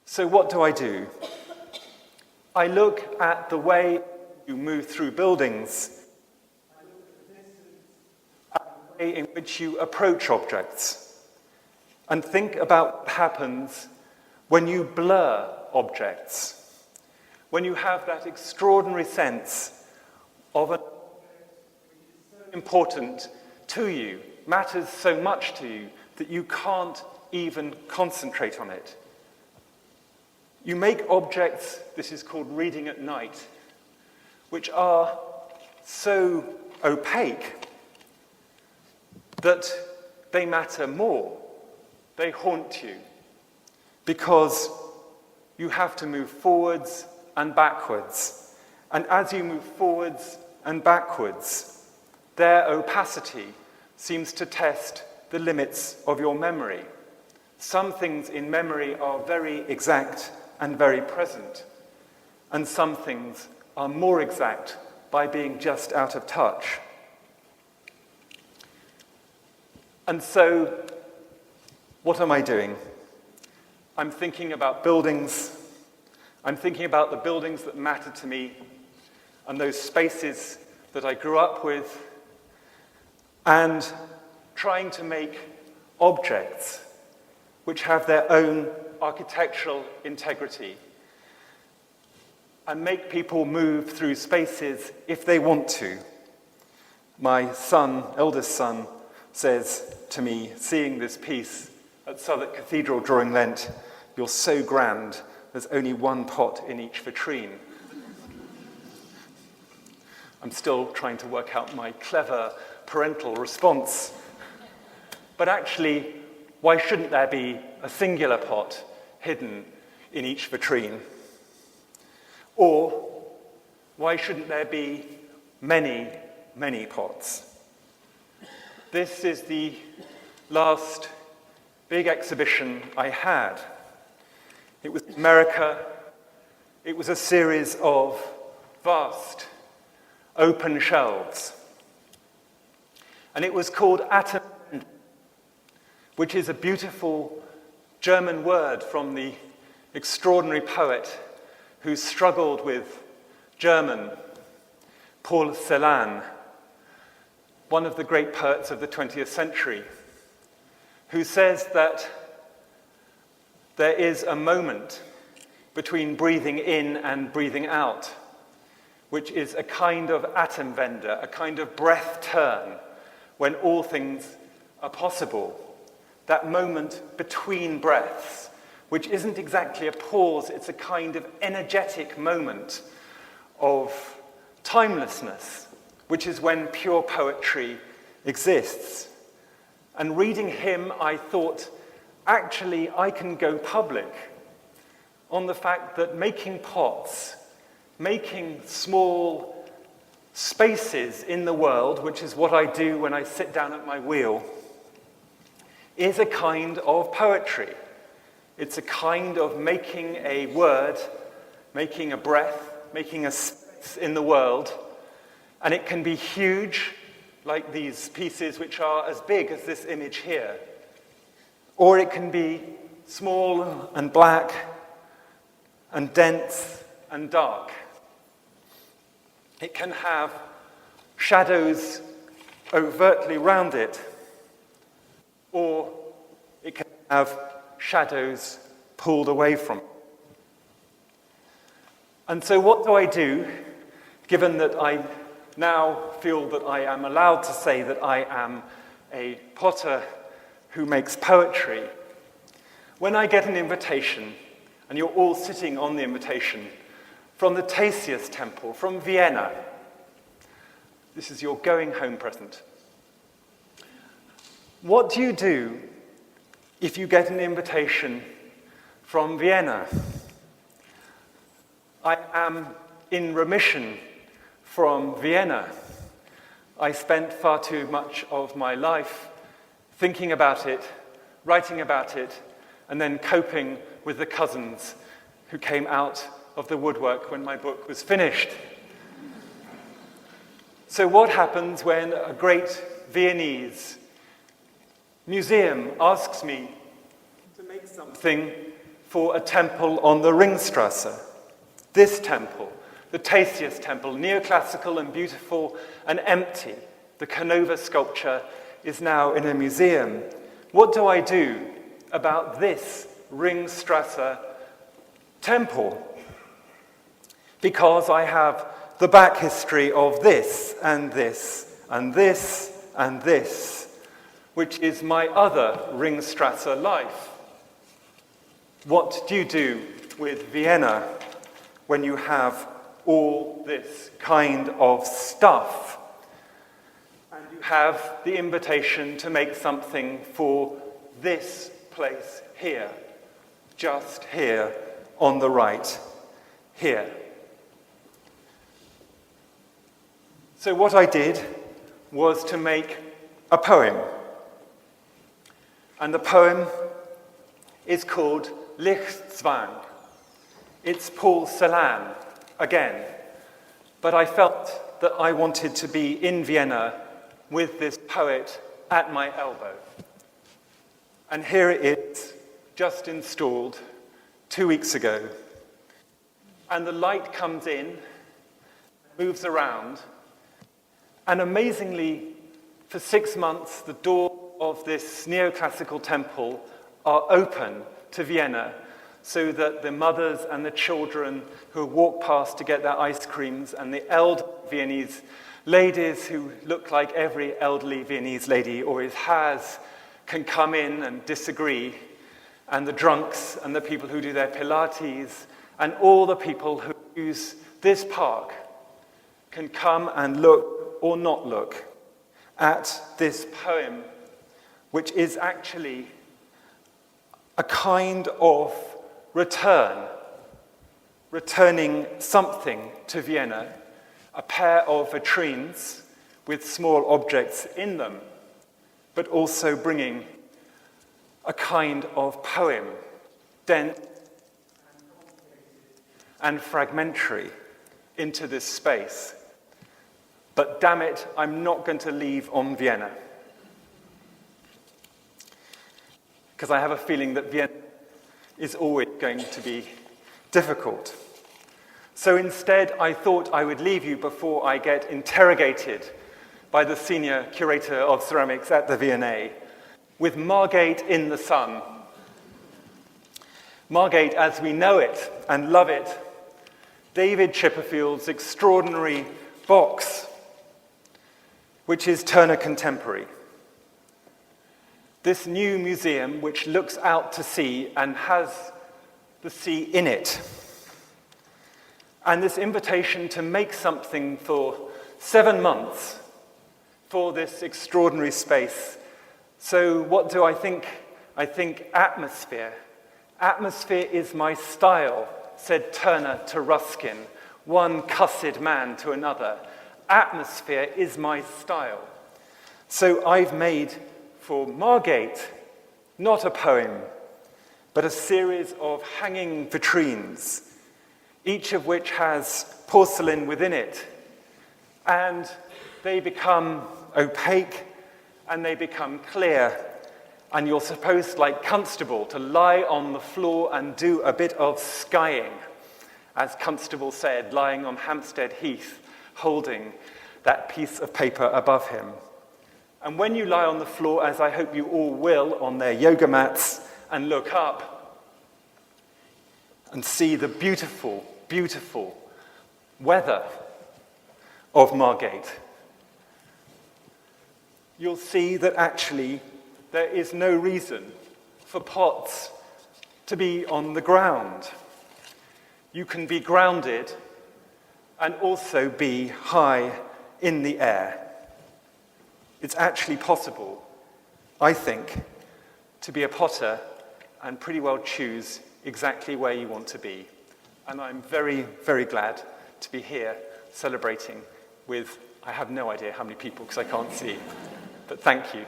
So what do? I look at the way you move through buildings, I look at the distance, at the way in which you approach objects, and think about what happens when you blur objects, when you have that extraordinary sense of an object which is so important to you, matters so much to you, that you can't even concentrate on it. You make objects, this is called reading at night, which are so opaque that they matter more. They haunt you because you have to move forwards and backwards. And as you move forwards and backwards, their opacity seems to test the limits of your memory. Some things in memory are very exact and very present, and some things are more exact by being just out of touch. And so, what am I doing? I'm thinking about buildings. I'm thinking about the buildings that matter to me and those spaces that I grew up with, and trying to make objects which have their own architectural integrity and make people move through spaces if they want to. My son, eldest son, says to me, seeing this piece at Southwark Cathedral during Lent, "You're so grand, there's only one pot in each vitrine." I'm still trying to work out my clever parental response. But actually, why shouldn't there be a singular pot hidden in each vitrine? Or why shouldn't there be many, many pots? This is the last big exhibition I had. It was in America. It was a series of vast open shelves. And it was called Atom, which is a beautiful German word from the extraordinary poet who struggled with German, Paul Celan, one of the great poets of the 20th century, who says that there is a moment between breathing in and breathing out, which is a kind of Atemwende, a kind of breath turn, when all things are possible. That moment between breaths, which isn't exactly a pause, it's a kind of energetic moment of timelessness, which is when pure poetry exists. And reading him, I thought, actually, I can go public on the fact that making pots, making small spaces in the world, which is what I do when I sit down at my wheel, is a kind of poetry. It's a kind of making a word, making a breath, making a space in the world. And it can be huge, like these pieces which are as big as this image here. Or it can be small and black and dense and dark. It can have shadows overtly round it, or it can have shadows pulled away from it. And so what do, given that I now feel that I am allowed to say that I am a potter who makes poetry? When I get an invitation, and you're all sitting on the invitation, from the Tasius Temple, from Vienna, this is your going home present. What do you do if you get an invitation from Vienna? I am in remission from Vienna. I spent far too much of my life thinking about it, writing about it, and then coping with the cousins who came out of the woodwork when my book was finished. So what happens when a great Viennese museum asks me to make something for a temple on the Ringstrasse. This temple, the Tatius temple, neoclassical and beautiful and empty. The Canova sculpture is now in a museum. What do I do about this Ringstrasse temple? Because I have the back history of this and this and this and this, which is my other Ringstrasse life. What do you do with Vienna when you have all this kind of stuff? And you have the invitation to make something for this place here, just here on the right, here. So what I did was to make a poem. And the poem is called Lichtzwang. It's Paul Celan again. But I felt that I wanted to be in Vienna with this poet at my elbow. And here it is, just installed 2 weeks ago. And the light comes in, moves around, and amazingly, for 6 months, the doors of this neoclassical temple are open to Vienna, so that the mothers and the children who walk past to get their ice creams, and the elderly Viennese ladies who look like every elderly Viennese lady always has, can come in and disagree, and the drunks and the people who do their Pilates, and all the people who use this park can come and look or not look at this poem, which is actually a kind of returning something to Vienna, a pair of vitrines with small objects in them, but also bringing a kind of poem, dense and fragmentary, into this space. But damn it, I'm not going to leave on Vienna. Because I have a feeling that Vienna is always going to be difficult. So instead, I thought I would leave you before I get interrogated by the senior curator of ceramics at the V&A with Margate in the sun. Margate as we know it and love it, David Chipperfield's extraordinary box, which is Turner Contemporary. This new museum which looks out to sea and has the sea in it. And this invitation to make something for 7 months for this extraordinary space. So what do I think? I think atmosphere. Atmosphere is my style, said Turner to Ruskin, one cussed man to another. Atmosphere is my style. So I've made for Margate not a poem, but a series of hanging vitrines, each of which has porcelain within it. And they become opaque and they become clear. And you're supposed, like Constable, to lie on the floor and do a bit of skying, as Constable said, lying on Hampstead Heath, holding that piece of paper above him. And when you lie on the floor, as I hope you all will, on their yoga mats, and look up and see the beautiful, beautiful weather of Margate, you'll see that actually there is no reason for pots to be on the ground. You can be grounded and also be high in the air. It's actually possible, I think, to be a potter and pretty well choose exactly where you want to be. And I'm very, very glad to be here celebrating with, I have no idea how many people because I can't see, but thank you.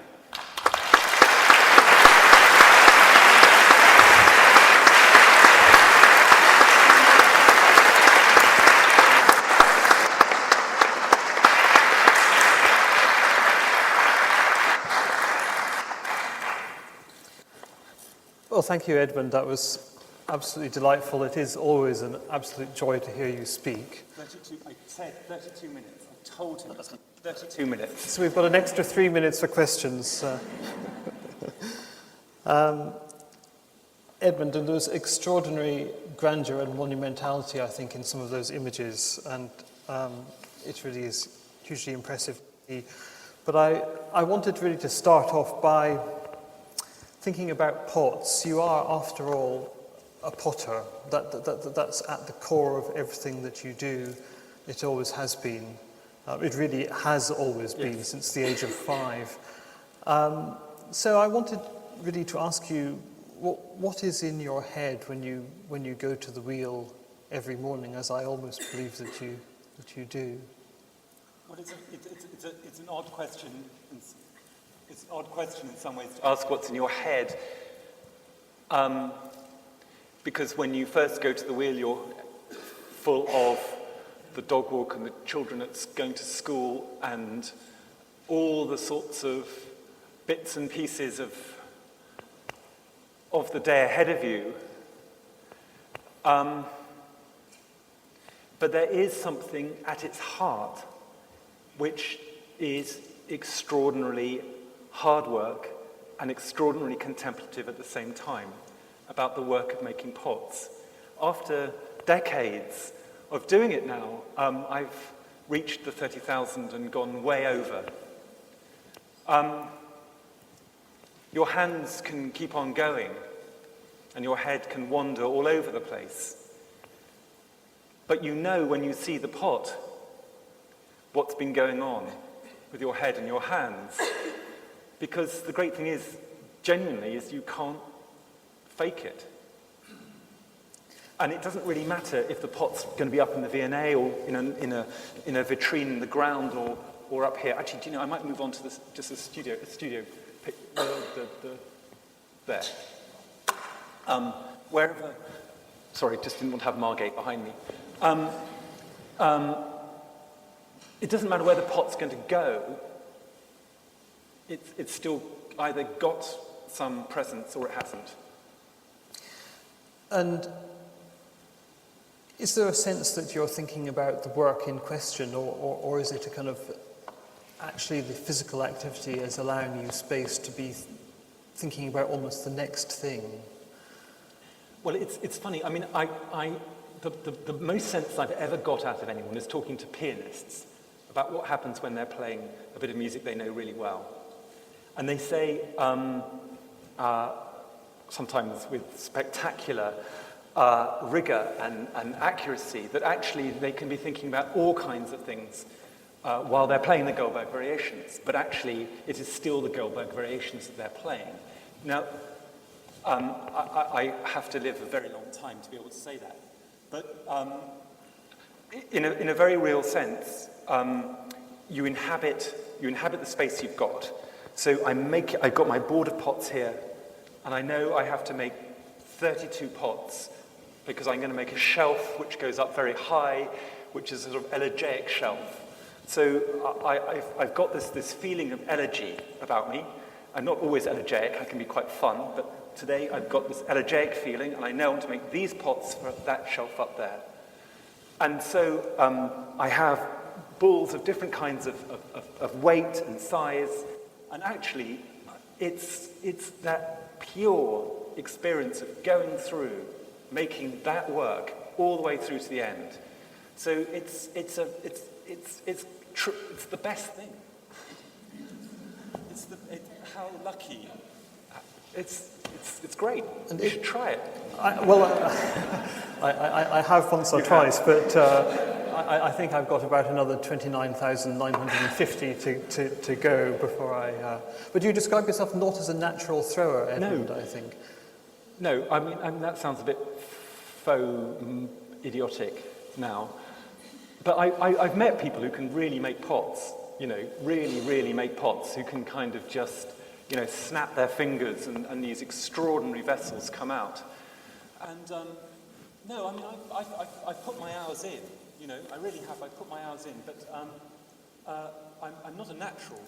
Well, thank you, Edmund. That was absolutely delightful. It is always an absolute joy to hear you speak. 32, I said 32 minutes. I told him 32 minutes. So we've got an extra 3 minutes for questions. Edmund, and there's extraordinary grandeur and monumentality, I think, in some of those images, and it really is hugely impressive. But I wanted really to start off by thinking about pots. You are, after all, a potter. That's at the core of everything that you do. It always has been. It really has always been since the age of 5. So I wanted really to ask you, what is in your head when you go to the wheel every morning, as I almost believe that you do? Well, it's an odd question. It's an odd question in some ways to ask what's in your head, because when you first go to the wheel, you're full of the dog walk and the children that's going to school and all the sorts of bits and pieces of the day ahead of you. But there is something at its heart which is extraordinarily hard work and extraordinarily contemplative at the same time about the work of making pots. After decades of doing it now, I've reached the 30,000 and gone way over. Your hands can keep on going and your head can wander all over the place. But you know when you see the pot what's been going on with your head and your hands. Because the great thing is, genuinely, is you can't fake it. And it doesn't really matter if the pot's going to be up in the V&A or in a vitrine in the ground or up here. Actually, do you know, I might move on to this, just a studio pic, there. Wherever, sorry, just didn't want to have Margate behind me. It doesn't matter where the pot's going to go. It's still either got some presence or it hasn't. And is there a sense that you're thinking about the work in question, or is it a kind of actually the physical activity as allowing you space to be thinking about almost the next thing? Well, it's funny. I mean, the most sense I've ever got out of anyone is talking to pianists about what happens when they're playing a bit of music they know really well. And they say, sometimes with spectacular rigor and accuracy, that actually they can be thinking about all kinds of things while they're playing the Goldberg variations, but actually it is still the Goldberg variations that they're playing. Now, I have to live a very long time to be able to say that. But in a very real sense, you inhabit the space you've got. So I've got my board of pots here, and I know I have to make 32 pots because I'm going to make a shelf which goes up very high, which is a sort of elegiac shelf. So I've got this feeling of elegy about me. I'm not always elegiac, I can be quite fun, but today I've got this elegiac feeling, and I know I want to make these pots for that shelf up there. And so I have balls of different kinds of weight and size, and actually it's that pure experience of going through, making that work all the way through to the end. So it's the best thing. How lucky. It's great. And you should try it. I have once or twice, but I think I've got about another 29,950 to go before I... But you describe yourself not as a natural thrower, Edmund, No. I think. No, I mean that sounds a bit faux idiotic now. But I've met people who can really make pots, really make pots, who can kind of just, snap their fingers and these extraordinary vessels come out. And no, I mean, I've put my hours in, I really have, I put my hours in, but I'm not a natural.